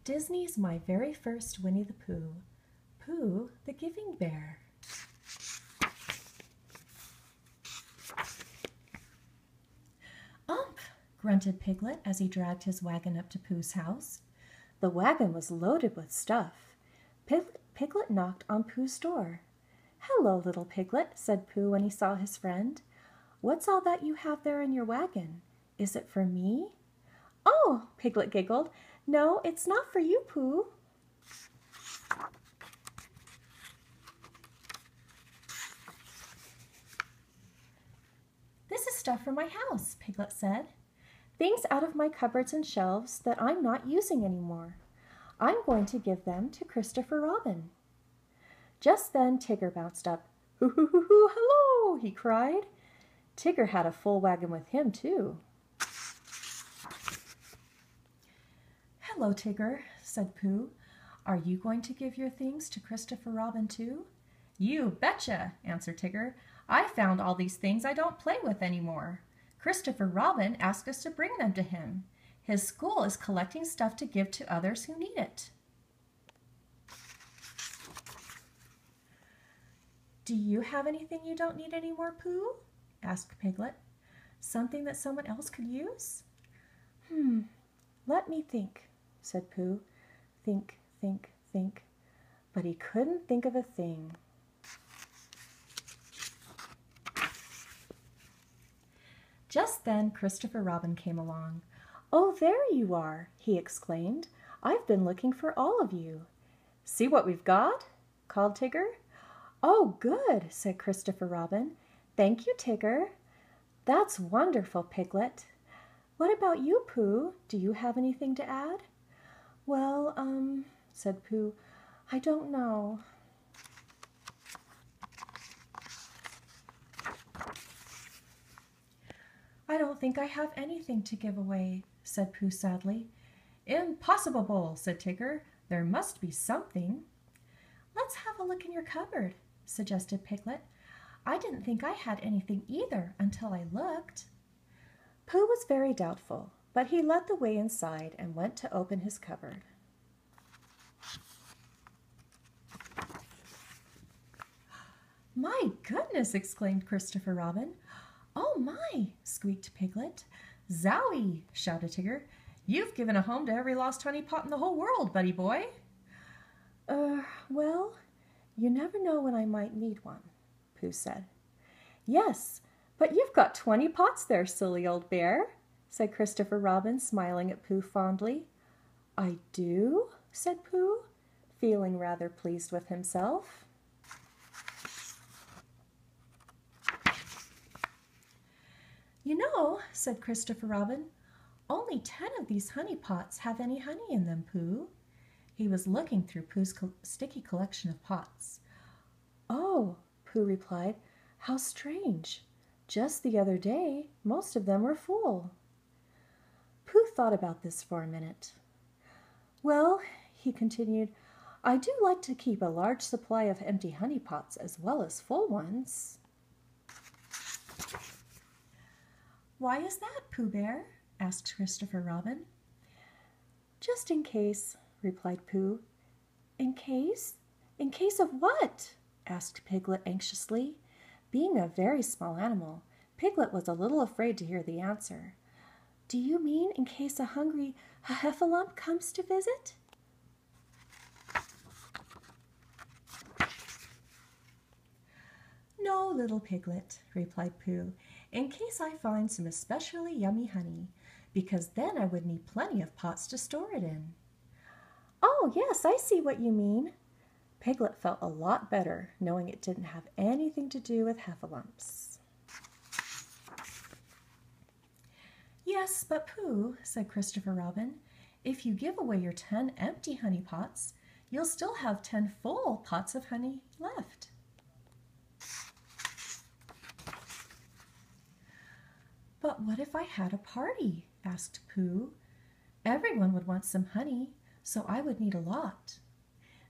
Disney's My Very First Winnie the Pooh, Pooh the Giving Bear. "Umph!" grunted Piglet as he dragged his wagon up to Pooh's house. The wagon was loaded with stuff. Piglet knocked on Pooh's door. "Hello, little Piglet," said Pooh when he saw his friend. "What's all that you have there in your wagon? Is it for me?" "Oh," Piglet giggled, "no, it's not for you, Pooh." "This is stuff for my house," Piglet said. "Things out of my cupboards and shelves that I'm not using anymore. I'm going to give them to Christopher Robin." Just then Tigger bounced up. "Hoo, hoo, hoo, hoo, hello!" he cried. Tigger had a full wagon with him, too. "Hello, Tigger," said Pooh. "Are you going to give your things to Christopher Robin, too?" "You betcha," answered Tigger. "I found all these things I don't play with anymore. Christopher Robin asked us to bring them to him. His school is collecting stuff to give to others who need it." "Do you have anything you don't need anymore, Pooh?" asked Piglet. "Something that someone else could use?" "Let me think," said Pooh. "Think, think, think." But he couldn't think of a thing. Just then Christopher Robin came along. "Oh, there you are!" he exclaimed. "I've been looking for all of you." "See what we've got?" called Tigger. "Oh, good," said Christopher Robin. "Thank you, Tigger." "That's wonderful, Piglet. What about you, Pooh? Do you have anything to add?" "Well, said Pooh, "I don't know." "I don't think I have anything to give away," said Pooh sadly. "Impossible," said Tigger. "There must be something." "Let's have a look in your cupboard," suggested Piglet. "I didn't think I had anything either until I looked." Pooh was very doubtful, but he led the way inside and went to open his cupboard. "My goodness!" exclaimed Christopher Robin. "Oh my!" squeaked Piglet. "Zowie!" shouted Tigger. "You've given a home to every lost honey pot in the whole world, buddy boy." Well, you never know when I might need one," Pooh said. "Yes, but you've got 20 pots there, silly old bear," said Christopher Robin, smiling at Pooh fondly. "I do?" said Pooh, feeling rather pleased with himself. "You know," said Christopher Robin, "only 10 of these honey pots have any honey in them, Pooh." He was looking through Pooh's sticky collection of pots. "Oh," Pooh replied, "how strange. Just the other day, most of them were full." Pooh thought about this for a minute. "Well," he continued, "I do like to keep a large supply of empty honey pots as well as full ones." "Why is that, Pooh Bear?" asked Christopher Robin. "Just in case," replied Pooh. "In case? In case of what?" asked Piglet anxiously. Being a very small animal, Piglet was a little afraid to hear the answer. "Do you mean in case a hungry heffalump comes to visit?" "No, little Piglet," replied Pooh, "in case I find some especially yummy honey, because then I would need plenty of pots to store it in." "Oh, yes, I see what you mean." Piglet felt a lot better, knowing it didn't have anything to do with heffalumps. "Yes, but Pooh," said Christopher Robin, "if you give away your 10 empty honey pots, you'll still have 10 full pots of honey left." "But what if I had a party?" asked Pooh. "Everyone would want some honey, so I would need a lot."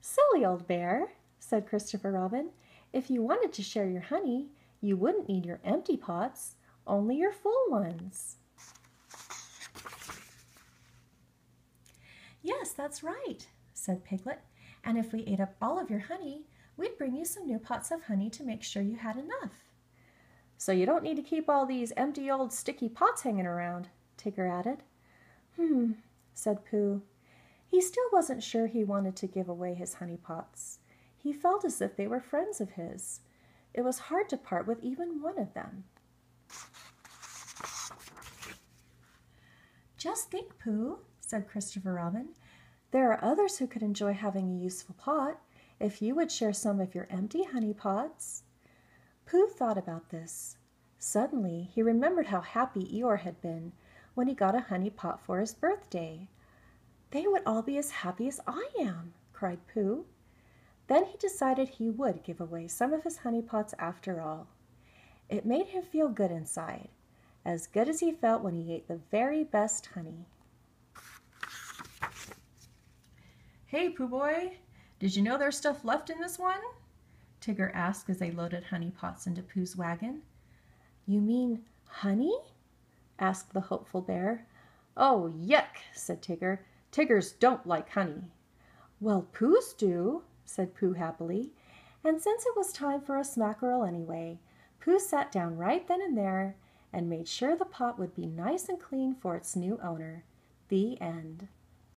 "Silly old bear," said Christopher Robin. "If you wanted to share your honey, you wouldn't need your empty pots, only your full ones." Yes, that's right, said Piglet. And if we ate up all of your honey, we'd bring you some new pots of honey to make sure you had enough. So you don't need to keep all these empty old sticky pots hanging around, Tigger added. Said Pooh. He still wasn't sure he wanted to give away his honey pots. He felt as if they were friends of his. It was hard to part with even one of them. Just think, Pooh, said Christopher Robin. There are others who could enjoy having a useful pot if you would share some of your empty honey pots. Pooh thought about this. Suddenly, he remembered how happy Eeyore had been when he got a honey pot for his birthday. They would all be as happy as I am, cried Pooh. Then he decided he would give away some of his honey pots after all. It made him feel good inside, as good as he felt when he ate the very best honey. Hey, Pooh Boy, did you know there's stuff left in this one? Tigger asked as they loaded honey pots into Pooh's wagon. You mean honey? Asked the hopeful bear. Oh, yuck, said Tigger. Tiggers don't like honey. Well, Pooh's do, said Pooh happily. And since it was time for a smackerel anyway, Pooh sat down right then and there and made sure the pot would be nice and clean for its new owner. The end.